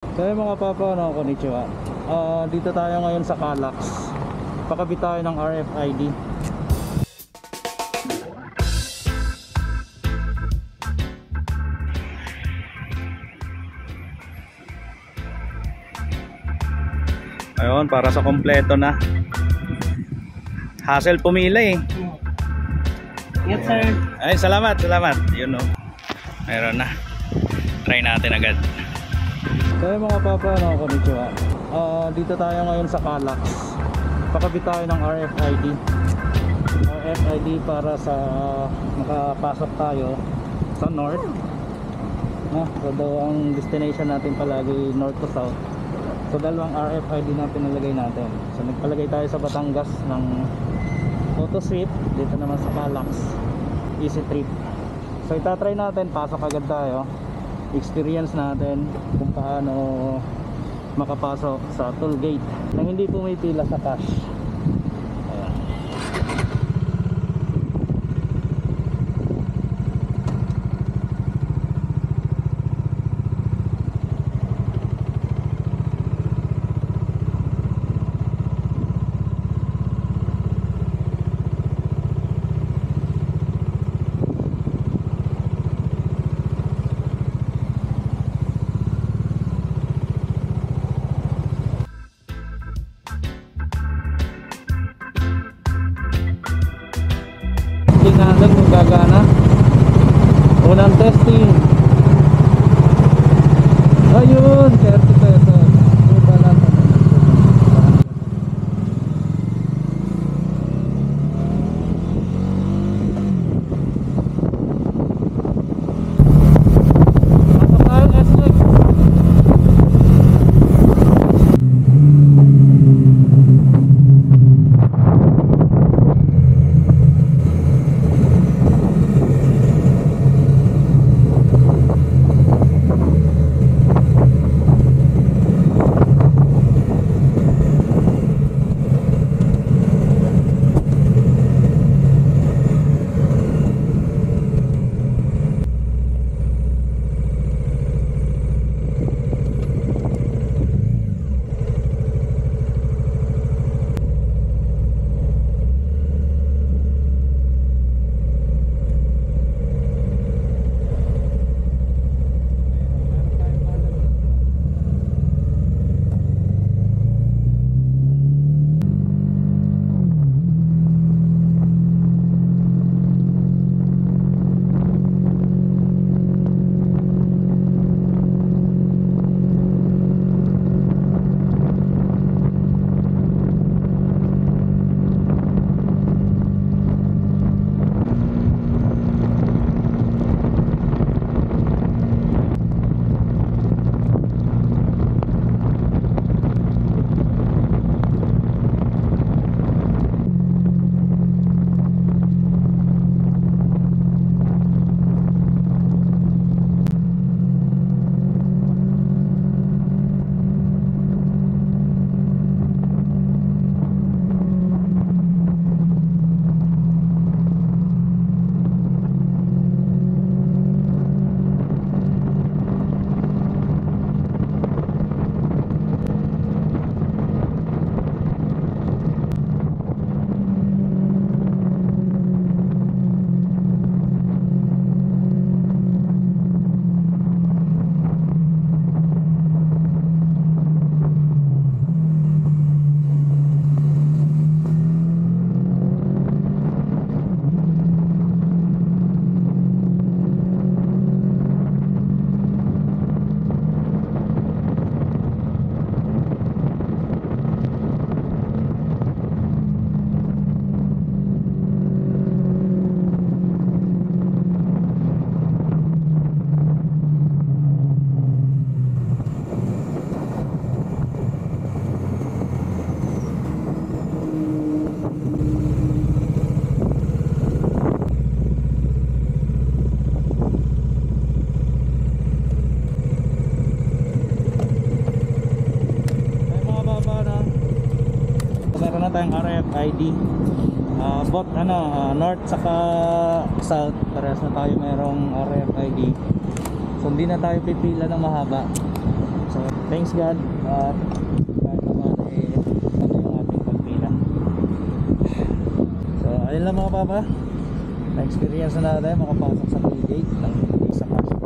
So yung mga papa, no, konnichiwa. Dito tayo ngayon sa Calax. Pakabit tayo ng RFID. Ayun, para sa kompleto na. Hassle pumila eh. Yes sir. Ay, salamat. Yun no. Meron na. Try natin agad. So yung mga papa, no, konnichiwa. Dito tayo ngayon sa Calax. Pakabit tayo ng RFID. RFID para sa makapasok tayo sa north. No, so daw ang destination natin palagi north to south. So dalawang RFID na pinalagay natin. So nagpalagay tayo sa Batangas ng photo sweep. Dito naman sa Calax easy trip. So itatry natin, pasok agad tayo. Experience natin kung paano makapasok sa toll gate nang hindi pumipila sa cash. Ayan. Tingnan natin kung gagana. Unang testing. Ayun, 30 pesos. Iba lang. Pasok tayo, S-Check. Meron na tayong RFID. Both north saka south, parehas na tayo merong RFID. So hindi na tayo pipila ng mahaba. So Thanks God at kahit naman ano yung ating pagpila. So ayun lang mga papa, na-experience na natin makapasok sa toll gate ng sa cash